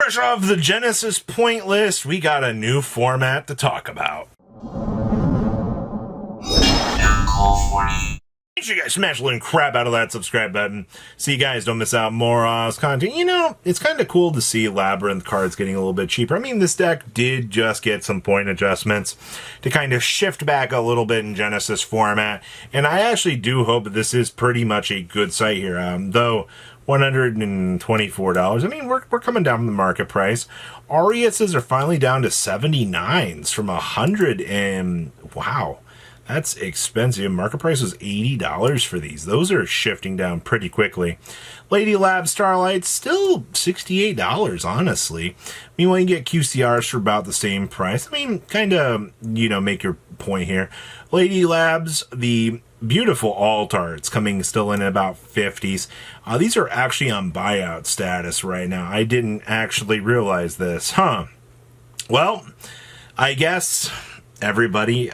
Fresh off the Genesis point list, we got a new format to talk about. Make sure you guys smash the living crap out of that subscribe button so you guys don't miss out more content. You know, it's kind of cool to see Labyrinth cards getting a little bit cheaper. I mean, this deck did just get some point adjustments to kind of shift back a little bit in Genesis format, and I actually do hope that this is pretty much a good site here, though $124. I mean, we're coming down from the market price. Ariases are finally down to 79s from 100, and wow, that's expensive. Market price was $80 for these. Those are shifting down pretty quickly. Lady Lab Starlight still $68, honestly. Meanwhile, you get QCRs for about the same price. I mean, kind of, you know, make your point here. Lady Labs, the beautiful alt arts coming still in at about 50s. These are actually on buyout status right now. I didn't actually realize this. Well, I guess everybody,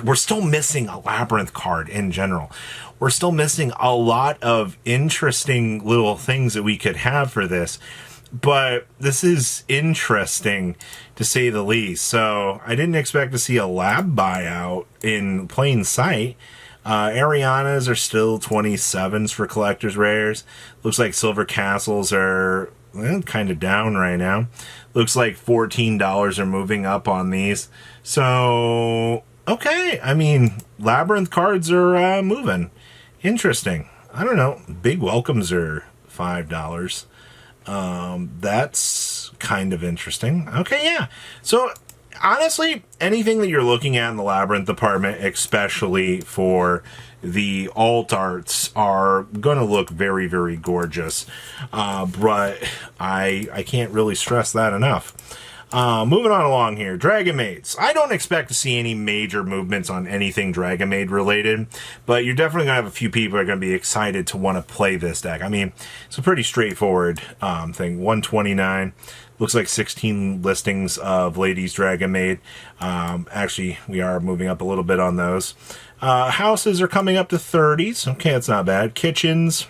we're still missing a Labyrinth card in general. We're still missing a lot of interesting little things that we could have for this. But this is interesting, to say the least. So I didn't expect to see a lab buyout in plain sight. Arianas are still 27s for collector's rares. Looks like Silver Castles are kind of down right now. Looks like $14 are moving up on these. So, okay. I mean, Labyrinth cards are moving. Interesting. I don't know. Big welcomes are $5. That's kind of interesting. Okay, yeah. So, honestly, anything that you're looking at in the Labyrinth department, especially for the alt arts, are going to look very, very gorgeous. But I can't really stress that enough. Moving on along here, Dragon Maids. I don't expect to see any major movements on anything Dragon Maid related, but you're definitely going to have a few people that are going to be excited to want to play this deck. I mean, it's a pretty straightforward thing. 129. Looks like 16 listings of Ladies Dragon Maid. Actually, we are moving up a little bit on those. Houses are coming up to 30s. Okay, that's not bad. Kitchens,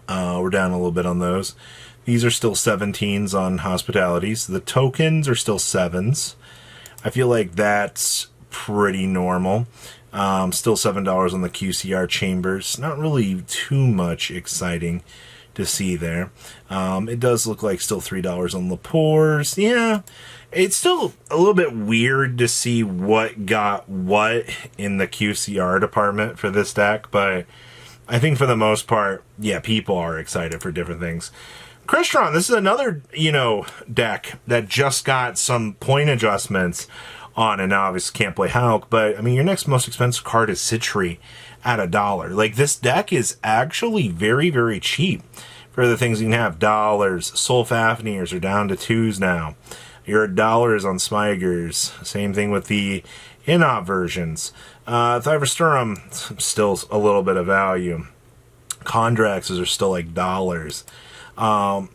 we're down a little bit on those. These are still 17s on hospitalities. The tokens are still 7s. I feel like that's pretty normal. Still $7 on the QCR chambers. Not really too much exciting to see there. It does look like still $3 on Lepores. Yeah, it's still a little bit weird to see what got what in the QCR department for this deck, but I think for the most part, yeah, people are excited for different things. Crystron, this is another, deck that just got some point adjustments on, and now obviously can't play Hulk, but I mean, your next most expensive card is Citri at $1. Like, this deck is actually very, very cheap for the things you can have. Dollars. Soul Fafnir's are down to 2s now. You're at $1 on Smigers. Same thing with the in-op versions. Thyversturum, still a little bit of value. Kondraxes are still like $. The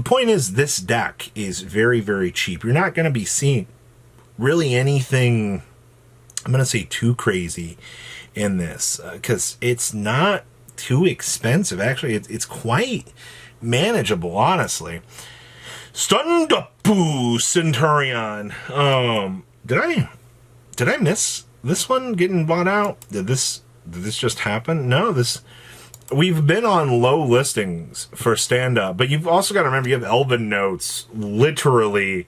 point is, this deck is very, very cheap. You're not going to be seeing really anything, I'm going to say, too crazy in this, because it's not too expensive. Actually, it's quite manageable, honestly. Stundapu Centurion. Did I miss this one getting bought out? Did this just happen? No, we've been on low listings for stand-up, but you've also got to remember you have Elven Notes literally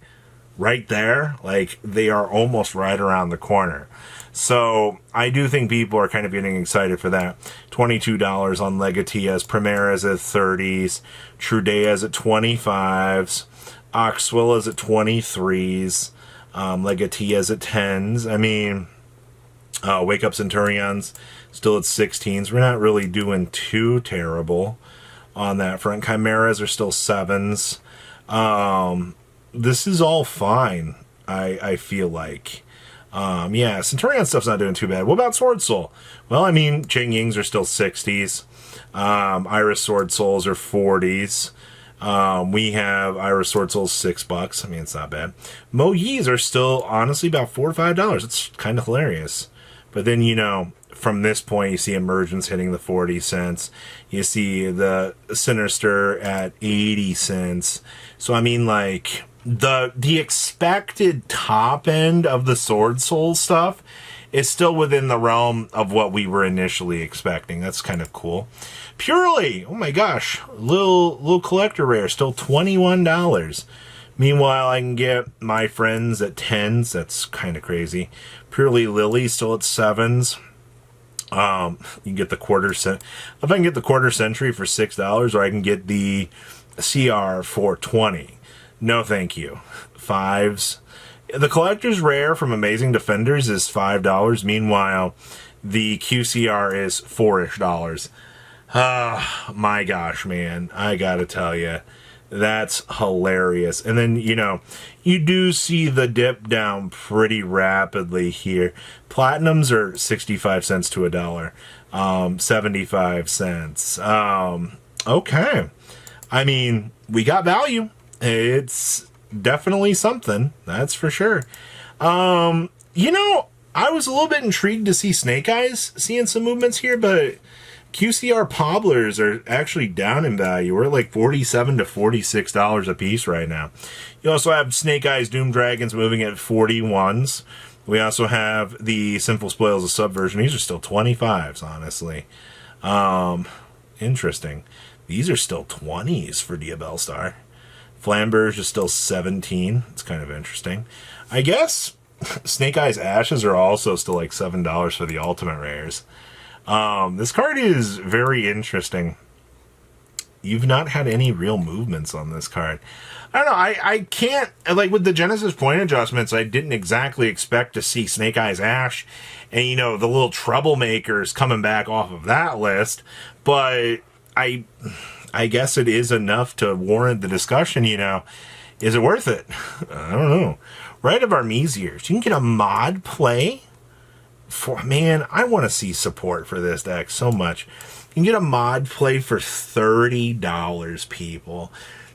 right there. Like, they are almost right around the corner. So I do think people are kind of getting excited for that. $22 on Legatias, Primaras at 30s, Trudeas at 25s, Oxwillas at 23s, Legatias at 10s. I mean, Wake Up Centurions still at 16s. We're not really doing too terrible on that front. Chimeras are still 7s. This is all fine, I feel like. Yeah, Centurion stuff's not doing too bad. What about Sword Soul? Well, I mean, Ching Yings are still 60s. Iris Sword Souls are 40s. We have Iris Sword Souls $6. I mean, it's not bad. Mo Yis are still, honestly, about $4 or $5. It's kind of hilarious. But then, you know, from this point, you see Emergence hitting the 40 cents. You see the Sinister at 80 cents. So, I mean, like, the expected top end of the Sword Soul stuff is still within the realm of what we were initially expecting. That's kind of cool. Purely, oh my gosh, little collector rare, still $21. Meanwhile, I can get My Friends at 10s. That's kind of crazy. Purely Lily still at 7s. You can get the if I can get the quarter century for $6, or I can get the CR for 20. No, thank you. 5s. The collector's rare from Amazing Defenders is $5. Meanwhile, the QCR is $4-ish. My gosh, man. I gotta tell you, that's hilarious. And then, you know, you do see the dip down pretty rapidly here. Platinums are 65 cents to $1. 75 cents. Okay. I mean, we got value. It's definitely something, that's for sure. You know, I was a little bit intrigued to see Snake Eyes seeing some movements here, but QCR Pobblers are actually down in value. We're at like $47 to $46 a piece right now. You also have Snake Eyes Doom Dragons moving at 41s. We also have the Sinful Spoils of Subversion. These are still 25s, honestly. Interesting. These are still 20s for Diabell Star. Flamberge is still 17. It's kind of interesting. I guess Snake Eyes Ashes are also still like $7 for the Ultimate Rares. This card is very interesting. You've not had any real movements on this card. I don't know, I can't, like with the Genesis point adjustments, I didn't exactly expect to see Snake Eyes Ash and, you know, the little troublemakers coming back off of that list, but I guess it is enough to warrant the discussion, you know. Is it worth it? I don't know. Rite of Armesiers. You can get a mod play for, man, I want to see support for this deck so much. You can get a mod play for $30, people.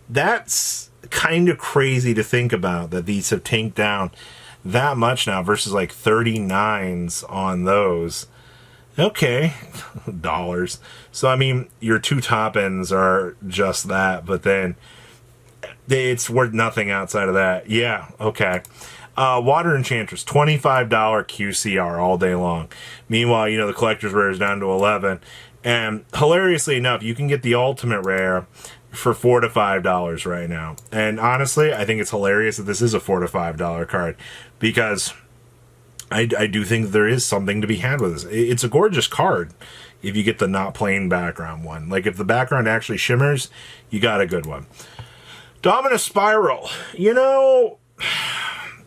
That's kind of crazy to think about, that these have tanked down that much now versus like 39s on those. Okay, dollars. So, I mean, your two top ends are just that, but then it's worth nothing outside of that. Yeah, okay. Water Enchantress, $25 QCR all day long. Meanwhile, you know, the collector's rare is down to 11. And hilariously enough, you can get the ultimate rare for $4 to $5 right now. And honestly, I think it's hilarious that this is a $4 to $5 card, because I do think there is something to be had with this. It's a gorgeous card if you get the not plain background one. Like, if the background actually shimmers, you got a good one. Dominus Spiral. You know,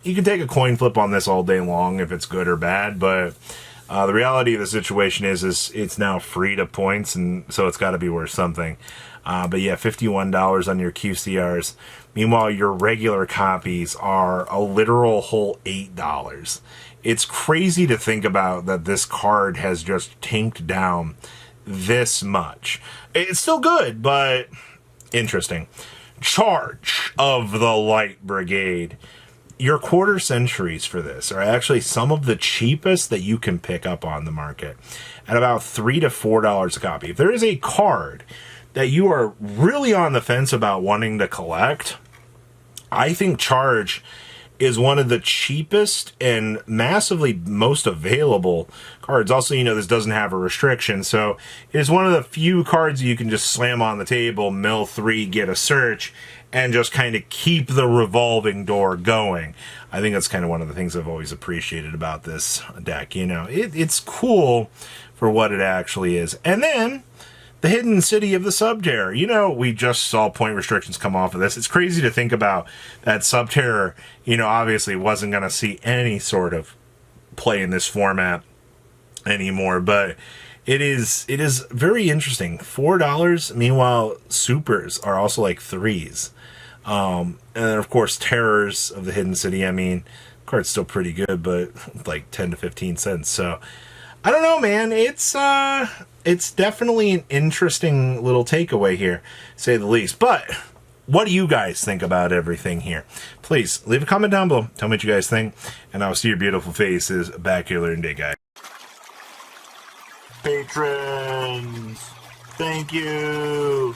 you can take a coin flip on this all day long if it's good or bad, but the reality of the situation is it's now free to points, and so it's got to be worth something. But yeah, $51 on your QCRs. Meanwhile, your regular copies are a literal whole $8. It's crazy to think about that this card has just tanked down this much. It's still good, but interesting. Charge of the Light Brigade. Your quarter centuries for this are actually some of the cheapest that you can pick up on the market, at about $3 to $4 a copy. If there is a card that you are really on the fence about wanting to collect, I think Charge is one of the cheapest and massively most available cards. Also, you know, this doesn't have a restriction, so it is one of the few cards you can just slam on the table, mill 3, get a search, and just kind of keep the revolving door going. I think that's kind of one of the things I've always appreciated about this deck. You know, it's cool for what it actually is. And then the Hidden City of the Subterror. You know, we just saw point restrictions come off of this. It's crazy to think about that Subterror, you know, obviously wasn't going to see any sort of play in this format anymore, but it is very interesting. $4. Meanwhile, supers are also like 3s. And then, of course, Terrors of the Hidden City. I mean, card's still pretty good, but like 10 to 15 cents. So, I don't know, man. It's definitely an interesting little takeaway here, say the least. But what do you guys think about everything here? Please leave a comment down below. Tell me what you guys think, and I'll see your beautiful faces back here later today, guys. patrons. Thank you.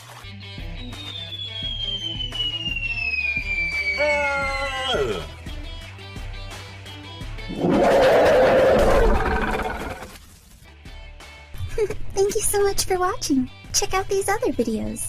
Thank you so much for watching. Check out these other videos.